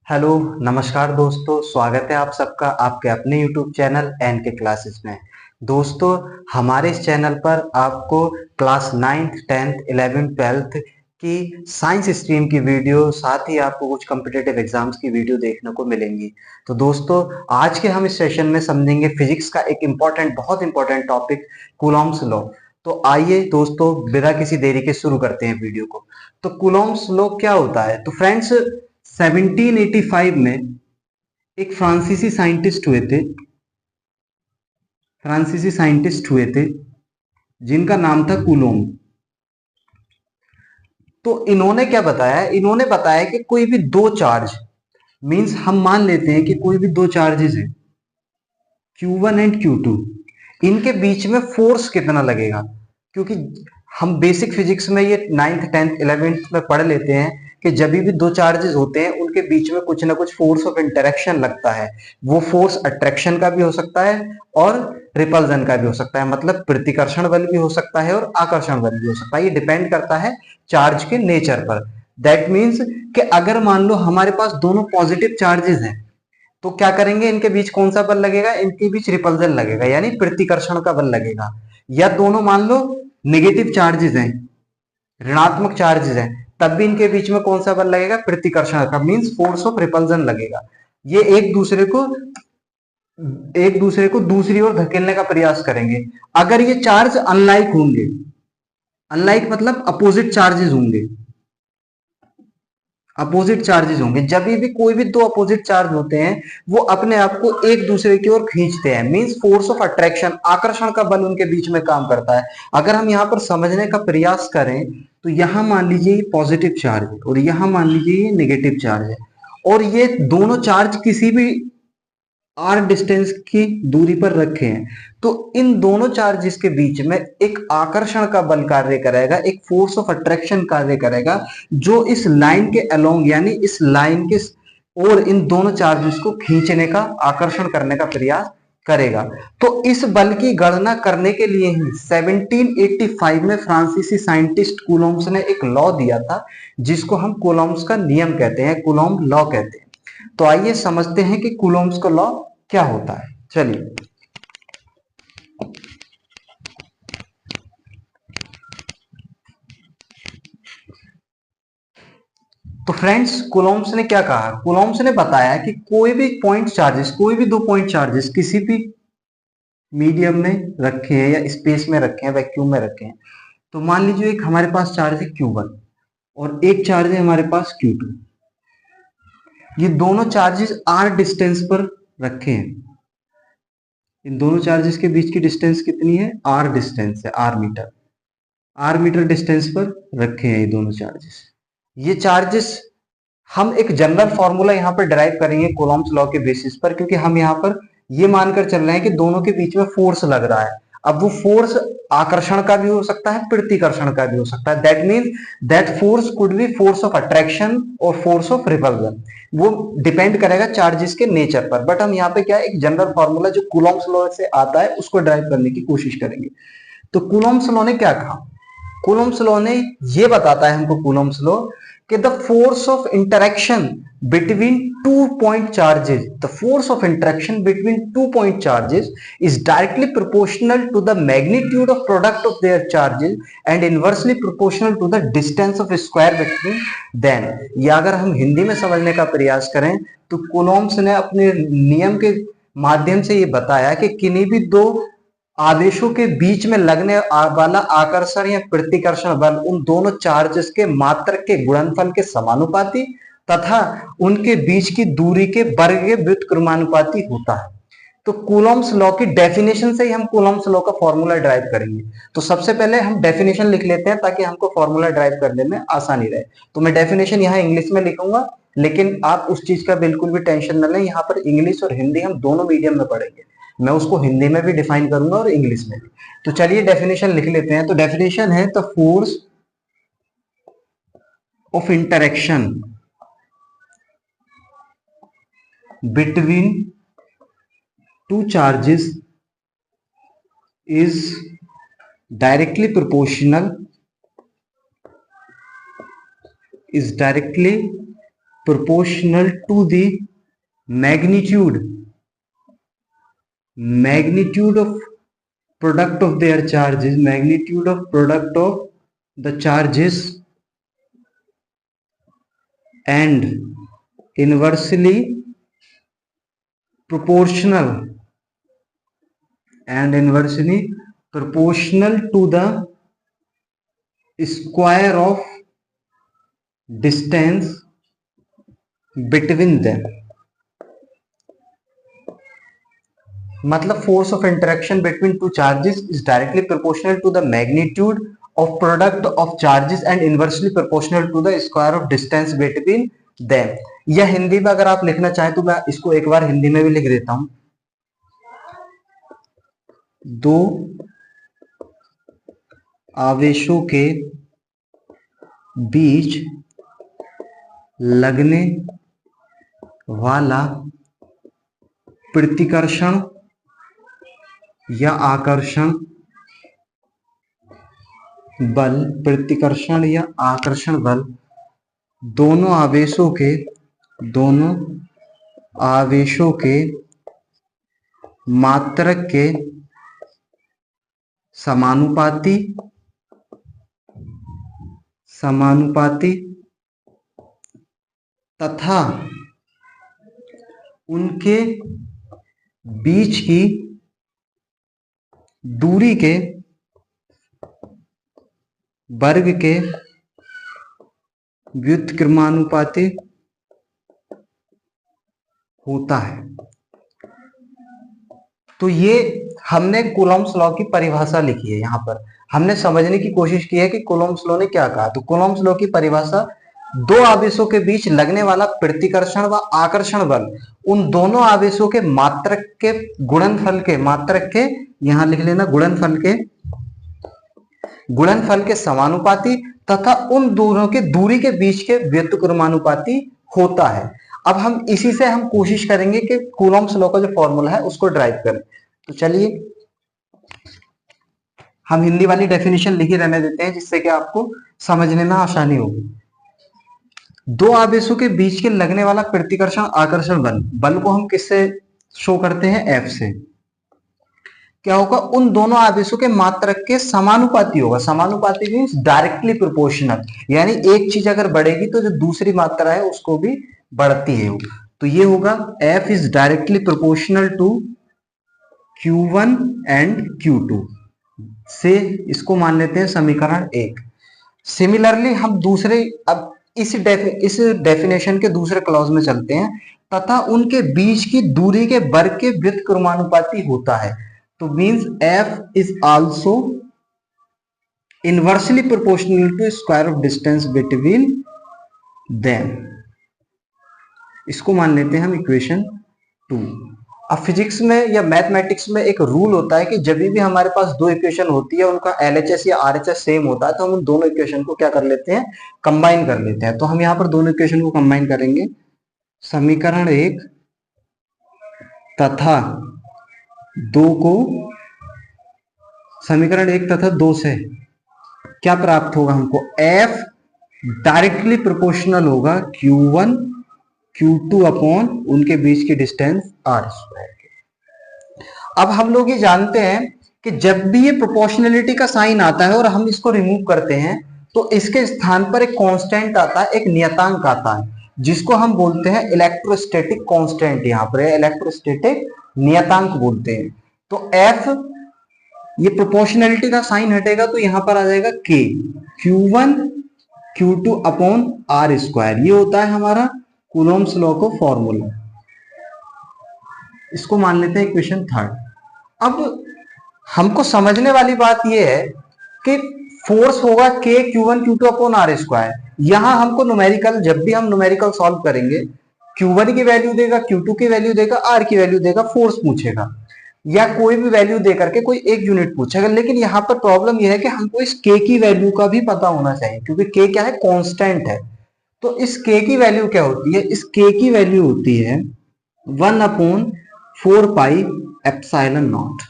Hello, नमस्कार दोस्तों। स्वागत है आप सबका आपके अपने YouTube चैनल एन के क्लासेस में। दोस्तों, हमारे इस चैनल पर आपको class 9th 10th 11th 12th की साइंस स्ट्रीम की वीडियो, साथ ही आपको कुछ कॉम्पिटिटिव एग्जाम्स की वीडियो देखने को मिलेंगी। तो दोस्तों, आज के हम इस सेशन में समझेंगे फिजिक्स का एक बहुत इंपॉर्टेंट टॉपिक, कूलॉम्स लॉ। तो आइए दोस्तों, बिना किसी देरी के शुरू करते हैं वीडियो को। तो कूलॉम्स लॉ क्या होता है? तो फ्रेंड्स, 1785 में एक फ्रांसीसी साइंटिस्ट हुए थे जिनका नाम था कूलोम। तो इन्होंने क्या बताया? इन्होंने बताया कि कोई भी दो चार्ज, मींस हम मान लेते हैं कि कोई भी दो चार्जेस हैं Q1 एंड Q2, इनके बीच में फोर्स कितना लगेगा? क्योंकि हम बेसिक फिजिक्स में ये 9th 10th 11th में पढ़ लेते हैं कि जब भी दो चार्जेस होते हैं उनके बीच में कुछ ना कुछ फोर्स ऑफ इंटरेक्शन लगता है। वो फोर्स अट्रैक्शन का भी हो सकता है और रिपल्जन का भी हो सकता है, मतलब प्रतिकर्षण बल भी हो सकता है और आकर्षण बल भी हो सकता है। ये डिपेंड करता है चार्ज के नेचर पर। दैट मीन्स कि अगर मान लो हमारे पास दोनों पॉजिटिव चार्जेस हैं, तो क्या करेंगे? इनके बीच कौन सा बल लगेगा? इनके बीच रिपल्जन लगेगा, यानी प्रतिकर्षण का बल लगेगा। या दोनों मान लो नेगेटिव चार्जेस हैं, ऋणात्मक चार्जेस हैं, तब भी इनके बीच में कौन सा बल लगेगा? प्रतिकर्षण का, मींस फोर्स ऑफ रिपल्जन लगेगा। ये एक दूसरे को दूसरी ओर धकेलने का प्रयास करेंगे। अगर ये चार्ज अनलाइक होंगे, अनलाइक मतलब अपोजिट चार्जेस होंगे, अपोजिट चार्जेस होंगे, जब भी कोई भी दो अपोजिट चार्ज होते हैं वो अपने आप को एक दूसरे की ओर खींचते हैं, मींस फोर्स ऑफ अट्रैक्शन, आकर्षण का बल उनके बीच में काम करता है। अगर हम यहाँ पर समझने का प्रयास करें तो यहां मान लीजिए ये पॉजिटिव चार्ज है और यहां मान लीजिए ये नेगेटिव चार्ज है, और ये दोनों चार्ज किसी भी आर डिस्टेंस की दूरी पर रखे हैं, तो इन दोनों चार्जेस के बीच में एक आकर्षण का बल कार्य करेगा, एक फोर्स ऑफ अट्रैक्शन कार्य करेगा, जो इस लाइन के अलोंग, यानी इस लाइन के और इन दोनों चार्जेस को खींचने का, आकर्षण करने का प्रयास करेगा। तो इस बल की गणना करने के लिए ही 1785 में फ्रांसीसी साइंटिस्ट कूलोम्स ने एक लॉ दिया था, जिसको हम कूलोम्स का नियम कहते हैं, कूलोम लॉ कहते हैं। तो आइए समझते हैं कि कूलोम्स का लॉ क्या होता है। चलिए, तो फ्रेंड्स, कूलोम्स ने क्या कहा? कूलोम्स ने बताया कि कोई भी पॉइंट चार्जेस, कोई भी दो पॉइंट चार्जेस किसी भी मीडियम में रखे हैं या स्पेस में रखे हैं, वैक्यूम में रखे हैं। तो मान लीजिए एक हमारे पास चार्ज है Q1 और एक चार्ज है हमारे पास Q2। ये दोनों चार्जेस आर डिस्टेंस पर रखे हैं। इन दोनों चार्जेस के बीच की डिस्टेंस कितनी है? आर डिस्टेंस है, R metre. R metre distance पर रखे हैं ये दोनों चार्जेस। ये चार्जेस हम एक जनरल फॉर्मूला यहाँ पर डिराइव करेंगे कूलॉम्स लॉ के बेसिस पर, क्योंकि हम यहाँ पर ये मानकर चल रहे हैं कि दोनों के बीच में फोर्स लग रहा है। अब वो फोर्स आकर्षण का भी हो सकता है, प्रतिकर्षण का भी हो सकता है। That mean that force could be force of attraction और फोर्स ऑफ रिपल्जन। वो डिपेंड करेगा चार्जेस के नेचर पर। बट हम यहाँ पे क्या है, एक जनरल फॉर्मूला जो कूलॉम्स लॉ से आता है उसको ड्राइव करने की कोशिश करेंगे। तो कूलॉम्स लॉ ने क्या कहा? कूलॉम्स लॉ ने ये बताता है हमको, कूलॉम्स लॉ, कि the force of interaction between 2 point charges, the force of interaction between 2 point charges is directly proportional to the magnitude of product of their charges and inversely proportional to the distance of square between them। या अगर हम हिंदी में समझने का प्रयास करें तो Coulomb's ने अपने नियम के माध्यम से ये बताया कि किन्हीं भी दो आवेशों के बीच में लगने वाला आकर्षण या प्रतिकर्षण बल उन दोनों चार्जेस के मात्रक के गुणनफल के समानुपाती तथा उनके बीच की दूरी के वर्ग के व्युत्क्रमानुपाती होता है। तो कूलॉम्स लॉ की डेफिनेशन से ही हम कूलॉम्स लॉ का फॉर्मूला ड्राइव करेंगे। तो सबसे पहले हम डेफिनेशन लिख लेते हैं ताकि हमको फॉर्मूला ड्राइव करने में आसानी रहे। तो मैं डेफिनेशन यहाँ इंग्लिश में लिखूंगा, लेकिन आप उस चीज का बिल्कुल भी टेंशन न लें। यहाँ पर इंग्लिश और हिंदी हम दोनों मीडियम में पढ़ेंगे। मैं उसको हिंदी में भी डिफाइन करूंगा और इंग्लिश में भी। तो चलिए डेफिनेशन लिख लेते हैं। तो डेफिनेशन है the force of interaction between two charges is directly proportional proportional to the magnitude of product of their charges, magnitude of product of the charges, and inversely proportional to the square of distance between them. मतलब force of interaction between two charges is directly proportional to the magnitude of product of charges and inversely proportional to the square of distance between them. या हिंदी में अगर आप लिखना चाहें तो मैं इसको एक बार हिंदी में भी लिख देता हूं। दो आवेशों के बीच लगने वाला प्रतिकर्षण या आकर्षण बल, प्रतिकर्षण या आकर्षण बल दोनों आवेशों के मात्रक के समानुपाती तथा उनके बीच की दूरी के वर्ग के व्युत्क्रमानुपाती होता है। तो ये हमने कूलॉम्स लॉ की परिभाषा लिखी है। यहां पर हमने समझने की कोशिश की है कि कूलॉम्स लॉ ने क्या कहा। तो कूलॉम्स लॉ की परिभाषा दो आवेशों के बीच लगने वाला प्रतिकर्षण व आकर्षण बल उन दोनों आवेशों के मात्रक के गुणनफल के यहां लिख लेना गुणनफल के समानुपाती तथा उन दोनों के दूरी के बीच के व्युत्क्रमानुपाती होता है। अब हम इसी से हम कोशिश करेंगे कि कूलॉम्स लॉ का जो फॉर्मूला है उसको ड्राइव करें। तो चलिए हम हिंदी वाली डेफिनेशन लिखी रहने देते हैं जिससे कि आपको समझने में आसानी होगी। दो आवेशों के बीच के लगने वाला प्रतिकर्षण आकर्षण बल को हम किससे शो करते हैं? F से। क्या होगा? उन दोनों आवेशों के मात्रक के समानुपाती होगा। समानुपाती मींस डायरेक्टली प्रोपोर्शनल, यानी एक चीज अगर बढ़ेगी तो जो दूसरी मात्रा है उसको भी बढ़ती है। तो ये होगा F is directly proportional to Q1 and Q2 से, इसको मान लेते हैं समीकरण 1। सिमिलरली हम दूसरे, अब इस डेफिनेशन के दूसरे क्लॉज में चलते हैं, तथा उनके बीच की दूरी के वर्ग के व्युत्क्रमानुपाती होता है। तो means F is also inversely proportional to square of distance between them. इसको मान लेते हैं हम इक्वेशन 2। अब फिजिक्स में या मैथमेटिक्स में एक रूल होता है कि जब भी हमारे पास दो इक्वेशन होती है, उनका LHS या RHS सेम होता है, तो हम उन दोनों इक्वेशन को क्या कर लेते हैं? कंबाइन कर लेते हैं। तो हम यहाँ पर दोनों इक्वेशन को कंबाइन करेंगे। समीकरण 1 तथा 2 को, समीकरण 1 तथा 2 से क्या प्राप्त होगा हमको? F डायरेक्टली प्रोपोर्शनल होगा Q1 Q2 अपॉन उनके बीच की डिस्टेंस R²। अब हम लोग ये जानते हैं कि जब भी ये प्रोपोर्शनलिटी का साइन आता है और हम इसको रिमूव करते हैं तो इसके स्थान पर एक कांस्टेंट आता है, एक नियतांक आता है, जिसको हम बोलते हैं इलेक्ट्रोस्टैटिक कांस्टेंट। यहाँ पर इलेक्ट्रोस्टैटिक नियतांक बोलते हैं। तो F, ये प्रोपोर्शनलिटी का साइन हटेगा तो यहां पर आ जाएगा K, Q1 Q2 upon R²। ये होता है हमारा कूलॉम्स लॉ का फॉर्मूला। इसको मान लेते हैं इक्वेशन 3। अब हमको समझने वाली बात यह है कि फोर्स होगा K Q1 Q2 upon R²। यहां हमको न्यूमेरिकल, जब भी हम न्यूमेरिकल सॉल्व करेंगे, Q1 की वैल्यू देगा, Q2 की वैल्यू देगा, R की वैल्यू देगा, फोर्स पूछेगा या कोई भी वैल्यू देकर के कोई एक यूनिट पूछेगा। लेकिन यहाँ पर प्रॉब्लम यह है कि हमको इस K की वैल्यू का भी पता होना चाहिए, क्योंकि K क्या है? कांस्टेंट है। तो इस K की वैल्यू क्या होती है? इस K की वैल्यू होती है 1/4 पाई एप्सिलॉन नॉट।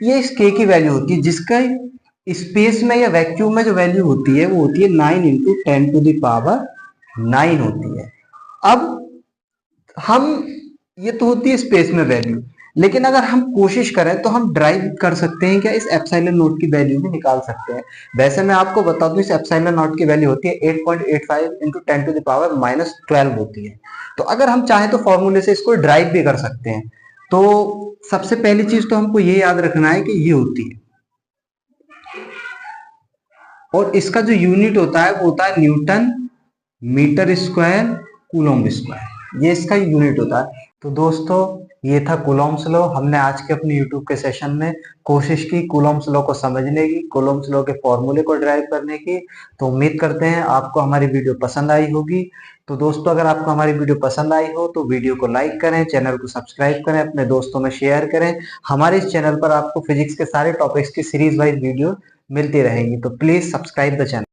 ये इस K की वैल्यू होती है, जिसका स्पेस में या वैक्यूम में जो वैल्यू होती है वो होती है 9 × 10⁹ होती है। अब हम, ये तो होती है स्पेस में वैल्यू, लेकिन अगर हम कोशिश करें तो हम ड्राइव कर सकते हैं क्या, इस एप्सिलॉन नॉट की वैल्यू भी निकाल सकते हैं। वैसे मैं आपको बता दूं, इस एप्सिलॉन नॉट की वैल्यू होती है 8.85 इंटू 10⁻⁻12 होती है। तो अगर हम चाहें तो फॉर्मूले से इसको ड्राइव भी कर सकते हैं। तो सबसे पहली चीज तो हमको ये याद रखना है कि ये होती है, और इसका जो यूनिट होता है वो होता है newton metre square coulomb square, ये इसका यूनिट होता है। तो दोस्तों ये था कूलॉम्स लॉ। हमने आज के अपने यूट्यूब के सेशन में कोशिश की कूलॉम्स लॉ को समझने की, कूलॉम्स लॉ के फॉर्मूले को ड्राइव करने की। तो उम्मीद करते हैं आपको हमारी वीडियो पसंद आई होगी। तो दोस्तों अगर आपको हमारी वीडियो पसंद आई हो तो वीडियो को लाइक करें, चैनल को सब्सक्राइब करें, अपने दोस्तों में शेयर करें। हमारे इस चैनल पर आपको फिजिक्स के सारे टॉपिक्स की सीरीज वाइज वीडियो मिलती रहेंगी, तो प्लीज सब्सक्राइब द चैनल।